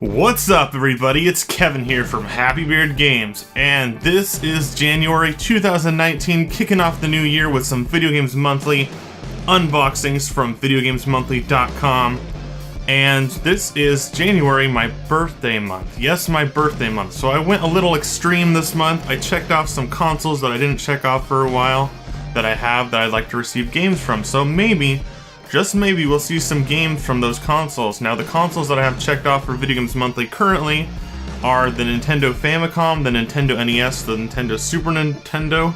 What's up, everybody? It's Kevin here from Happy Beard Games, and this is January 2019, kicking off the new year with some Video Games Monthly unboxings from VideoGamesMonthly.com. And this is January, my birthday month. Yes, my birthday month. So I went a little extreme this month. I checked off some consoles that I didn't check off for a while that I have that I'd like to receive games from. So maybe, just maybe, we'll see some games from those consoles. Now, the consoles that I have checked off for Video Games Monthly currently are the Nintendo Famicom, the Nintendo NES, the Nintendo Super Nintendo,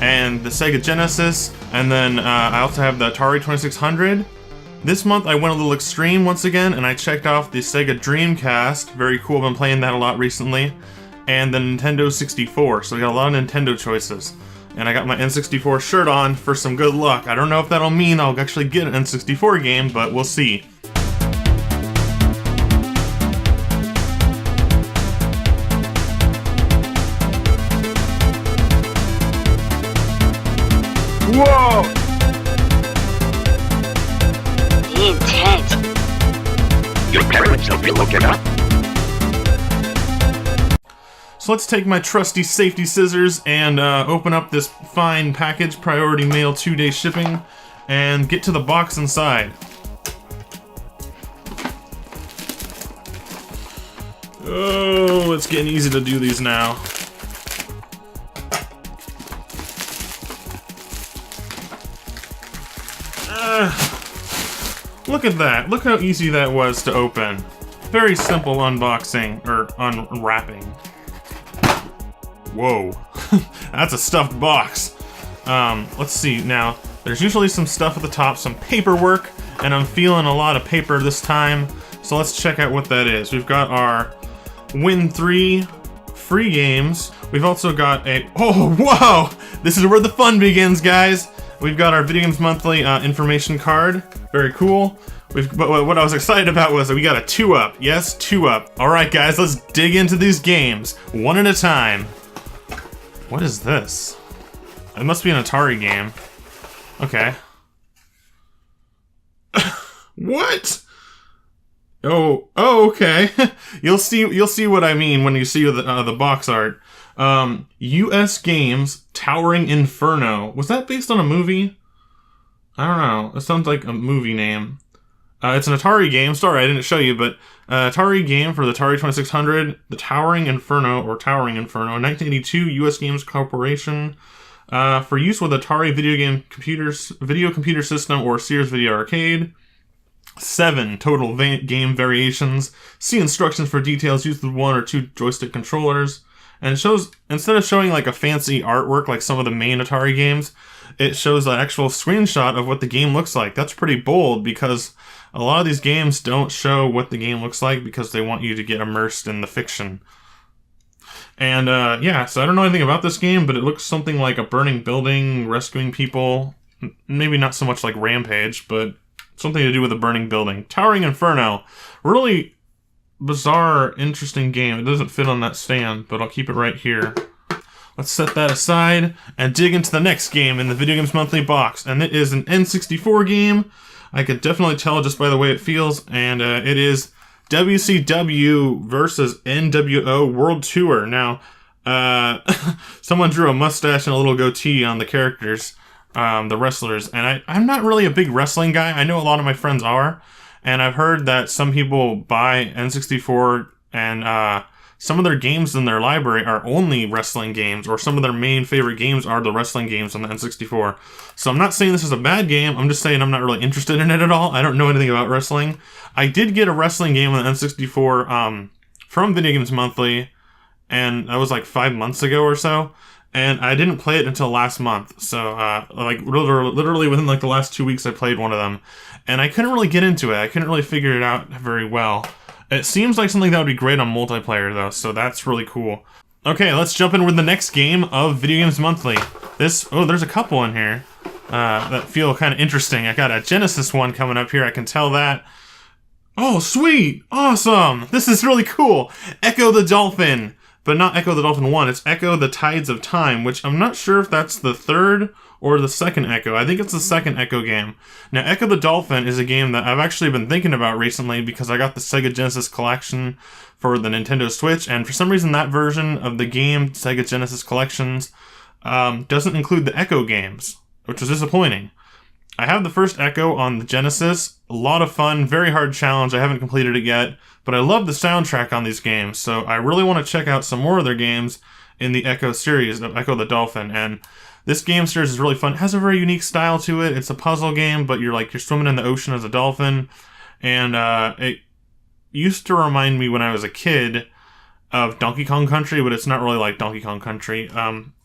and the Sega Genesis, and then I also have the Atari 2600. This month I went a little extreme once again, and I checked off the Sega Dreamcast, very cool, I've been playing that a lot recently, and the Nintendo 64, so I got a lot of Nintendo choices. And I got my N64 shirt on for some good luck. I don't know if that'll mean I'll actually get an N64 game, but we'll see. Whoa! Intense. Your parents will be looking up. So let's take my trusty safety scissors and open up this fine package, priority mail 2-day shipping, and get to the box inside. Oh, it's getting easy to do these now. Look at that. Look how easy that was to open. Very simple unboxing, or unwrapping. Whoa, that's a stuffed box. Let's see now. There's usually some stuff at the top, some paperwork, and I'm feeling a lot of paper this time. So let's check out what that is. We've got our Win 3 free games. We've also got a, oh, whoa! This is where the fun begins, guys. We've got our Video Games Monthly information card. Very cool. But what I was excited about was that we got a 2-up. Yes, 2-up. Alright, guys, let's dig into these games, one at a time. What is this? It must be an Atari game. Okay. What? Oh, okay. You'll see what I mean when you see the box art. US Games Towering Inferno. Was that based on a movie? I don't know. It sounds like a movie name. It's an Atari game. Sorry, I didn't show you, but Atari game for the Atari 2600, the Towering Inferno, 1982, US Games Corporation, for use with Atari video computer system or Sears Video Arcade. 7 total game variations. See instructions for details. Use with 1 or 2 joystick controllers. And it shows, instead of showing like a fancy artwork like some of the main Atari games, it shows an actual screenshot of what the game looks like. That's pretty bold because a lot of these games don't show what the game looks like because they want you to get immersed in the fiction. And yeah, so I don't know anything about this game, but it looks something like a burning building, rescuing people. Maybe not so much like Rampage, but something to do with a burning building. Towering Inferno. Really bizarre, interesting game. It doesn't fit on that stand, but I'll keep it right here. Let's set that aside and dig into the next game in the Video Games Monthly box. And it is an N64 game. I could definitely tell just by the way it feels. And it is WCW versus NWO World Tour. Now, someone drew a mustache and a little goatee on the characters, the wrestlers. And I'm not really a big wrestling guy. I know a lot of my friends are. And I've heard that some people buy N64 and some of their games in their library are only wrestling games, or some of their main favorite games are the wrestling games on the N64. So I'm not saying this is a bad game, I'm just saying I'm not really interested in it at all. I don't know anything about wrestling. I did get a wrestling game on the N64 from Video Games Monthly, and that was like 5 months ago or so. And I didn't play it until last month. So, like, literally within, like, the last 2 weeks I played one of them. And I couldn't really get into it. I couldn't really figure it out very well. It seems like something that would be great on multiplayer, though, so that's really cool. Okay, let's jump in with the next game of Video Games Monthly. Oh, there's a couple in here that feel kind of interesting. I got a Genesis one coming up here, I can tell that. Oh, sweet! Awesome! This is really cool! Echo the Dolphin! But not Echo the Dolphin 1, it's Echo the Tides of Time, which I'm not sure if that's the third or the second Echo. I think it's the second Echo game. Now, Echo the Dolphin is a game that I've actually been thinking about recently because I got the Sega Genesis collection for the Nintendo Switch, and for some reason that version of the game, Sega Genesis Collections, doesn't include the Echo games, which was disappointing. I have the first Echo on the Genesis, a lot of fun, very hard challenge, I haven't completed it yet, but I love the soundtrack on these games, so I really want to check out some more of their games in the Echo series, of Echo the Dolphin, and this game series is really fun. It has a very unique style to it. It's a puzzle game, but you're swimming in the ocean as a dolphin, and it used to remind me when I was a kid of Donkey Kong Country, but it's not really like Donkey Kong Country.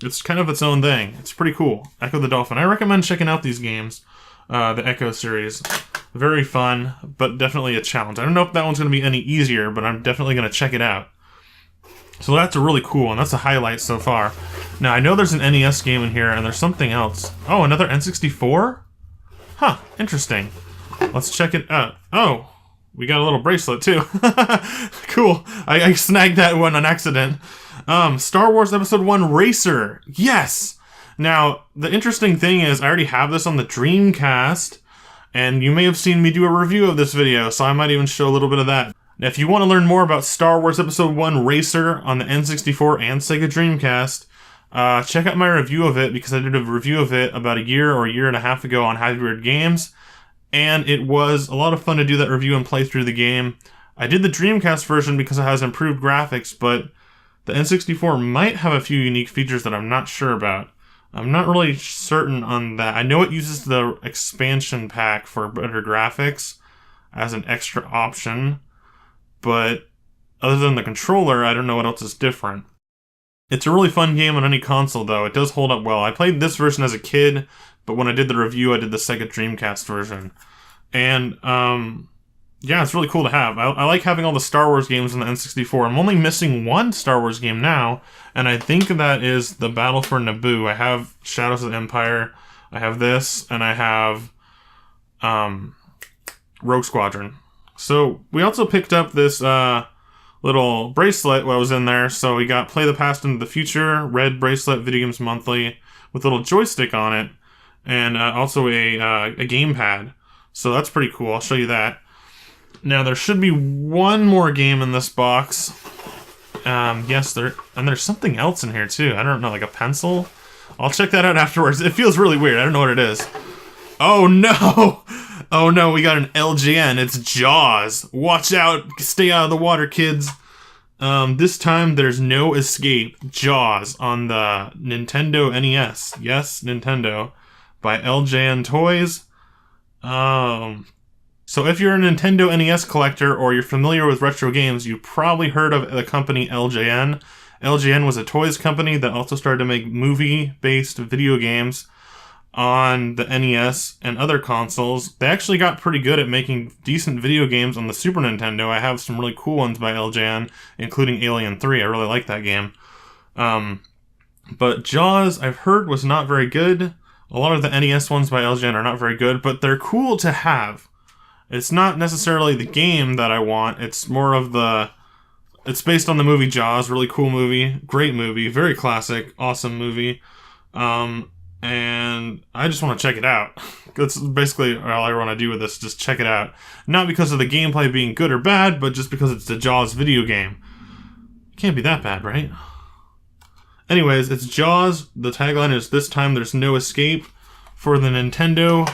It's kind of its own thing. It's pretty cool. Echo the Dolphin. I recommend checking out these games, the Echo series. Very fun, but definitely a challenge. I don't know if that one's going to be any easier, but I'm definitely going to check it out. So that's a really cool one. That's a highlight so far. Now, I know there's an NES game in here, and there's something else. Oh, another N64? Huh, interesting. Let's check it out. Oh, we got a little bracelet, too. Cool. I snagged that one on accident. Star Wars Episode 1 Racer. Yes! Now, the interesting thing is, I already have this on the Dreamcast, and you may have seen me do a review of this video, so I might even show a little bit of that. Now, if you want to learn more about Star Wars Episode 1 Racer on the N64 and Sega Dreamcast, check out my review of it, because I did a review of it about a year or a year and a half ago on Happy Bird Games, and it was a lot of fun to do that review and play through the game. I did the Dreamcast version because it has improved graphics, but the N64 might have a few unique features that I'm not sure about. I'm not really certain on that. I know it uses the expansion pack for better graphics as an extra option, but other than the controller, I don't know what else is different. It's a really fun game on any console, though. It does hold up well. I played this version as a kid, but when I did the review, I did the Sega Dreamcast version. And, yeah, it's really cool to have. I like having all the Star Wars games on the N64. I'm only missing one Star Wars game now, and I think that is the Battle for Naboo. I have Shadows of the Empire, I have this, and I have Rogue Squadron. So, we also picked up this little bracelet while I was in there, so we got Play the Past into the Future, red bracelet, Video Games Monthly, with a little joystick on it, and also a gamepad. So that's pretty cool, I'll show you that. Now, there should be one more game in this box. Yes, there's something else in here, too. I don't know, like a pencil? I'll check that out afterwards. It feels really weird. I don't know what it is. Oh, no! Oh, no, we got an LJN. It's Jaws. Watch out. Stay out of the water, kids. This time, there's no escape. Jaws on the Nintendo NES. Yes, Nintendo. By LJN Toys. So if you're a Nintendo NES collector or you're familiar with retro games, you probably heard of the company LJN. LJN was a toys company that also started to make movie-based video games on the NES and other consoles. They actually got pretty good at making decent video games on the Super Nintendo. I have some really cool ones by LJN, including Alien 3. I really like that game. But Jaws, I've heard, was not very good. A lot of the NES ones by LJN are not very good, but they're cool to have. It's not necessarily the game that I want, it's more of the... It's based on the movie Jaws, really cool movie, great movie, very classic, awesome movie. And I just want to check it out. That's basically all I want to do with this, just check it out. Not because of the gameplay being good or bad, but just because it's the Jaws video game. It can't be that bad, right? Anyways, it's Jaws. The tagline is, "This time there's no escape," for the Nintendo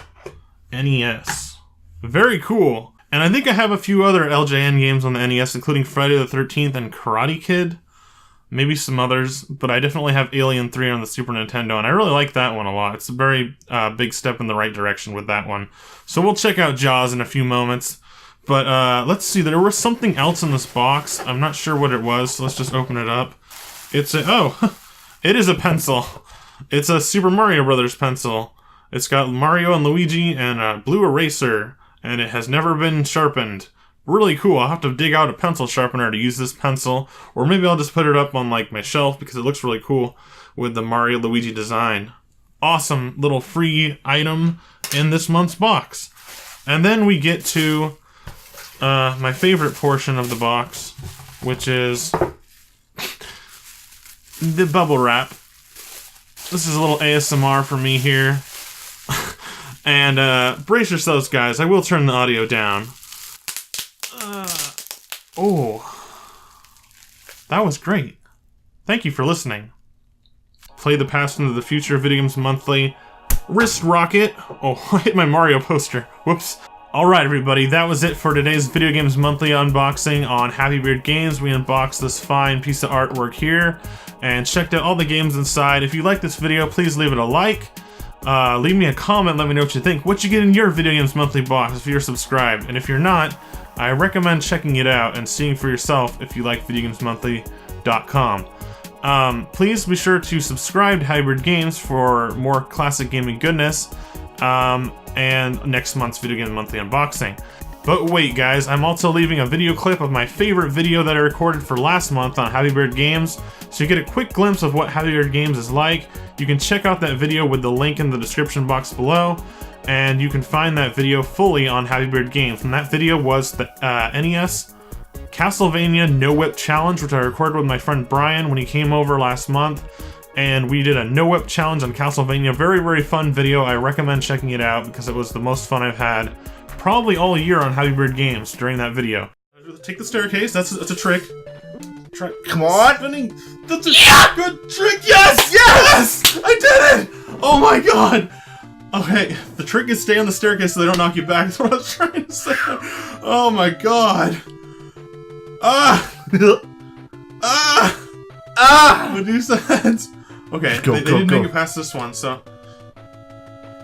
NES. Very cool. And I think I have a few other LJN games on the NES, including Friday the 13th and Karate Kid. Maybe some others, but I definitely have Alien 3 on the Super Nintendo, and I really like that one a lot. It's a very big step in the right direction with that one. So we'll check out Jaws in a few moments. But let's see, there was something else in this box. I'm not sure what it was, so let's just open it up. It's a... Oh, it is a pencil. It's a Super Mario Brothers pencil. It's got Mario and Luigi and a blue eraser, and it has never been sharpened. Really cool. I'll have to dig out a pencil sharpener to use this pencil, or maybe I'll just put it up on like my shelf because it looks really cool with the Mario Luigi design. Awesome little free item in this month's box. And then we get to my favorite portion of the box, which is the bubble wrap. This is a little ASMR for me here. And brace yourselves, guys. I will turn the audio down. Oh. That was great. Thank you for listening. Play the Past into the Future Video Games Monthly. Wrist rocket. Oh, I hit my Mario poster. Whoops. Alright everybody, that was it for today's Video Games Monthly unboxing on Happy Beard Games. We unboxed this fine piece of artwork here and checked out all the games inside. If you like this video, please leave it a like. Leave me a comment, let me know what you think. What you get in your Video Games Monthly box if you're subscribed. And if you're not, I recommend checking it out and seeing for yourself if you like VideoGamesMonthly.com. Please be sure to subscribe to Hybrid Games for more classic gaming goodness. And next month's Video Game Monthly unboxing. But wait guys, I'm also leaving a video clip of my favorite video that I recorded for last month on Happy Beard Games, so you get a quick glimpse of what Happy Beard Games is like. You can check out that video with the link in the description box below, and you can find that video fully on Happy Beard Games. And that video was the NES Castlevania No Whip Challenge, which I recorded with my friend Brian when he came over last month. And we did a no whip challenge on Castlevania. Very, very fun video. I recommend checking it out because it was the most fun I've had probably all year on Happy Beard Games during that video. Take the staircase. That's a trick. Come on! Spinning. That's a good trick. Yes! Yes! I did it! Oh my god! Okay, the trick is stay on the staircase so they don't knock you back. That's what I was trying to say. Oh my god. Ah! Ah! Ah! Medusa. Okay, they didn't make it past this one, so...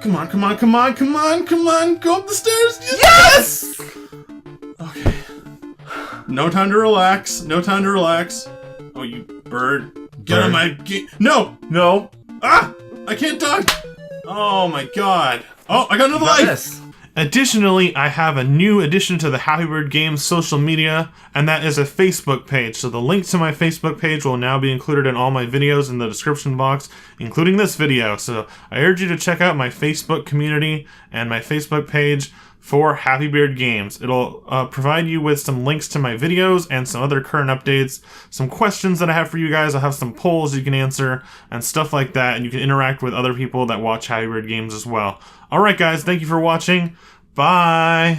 Come on, come on, come on, come on, come on! Go up the stairs! Yes! Okay. No time to relax. No time to relax. Oh, you bird. Get on my... No! No! Ah! I can't talk! Oh my god. Oh, I got another life! Yes. Additionally, I have a new addition to the Happy Beard Games social media, and that is a Facebook page. So the link to my Facebook page will now be included in all my videos in the description box, including this video. So I urge you to check out my Facebook community and my Facebook page for Happy Beard Games. It'll provide you with some links to my videos and some other current updates, some questions that I have for you guys. I'll have some polls you can answer and stuff like that, and you can interact with other people that watch Happy Beard Games as well. Alright guys, thank you for watching. Bye!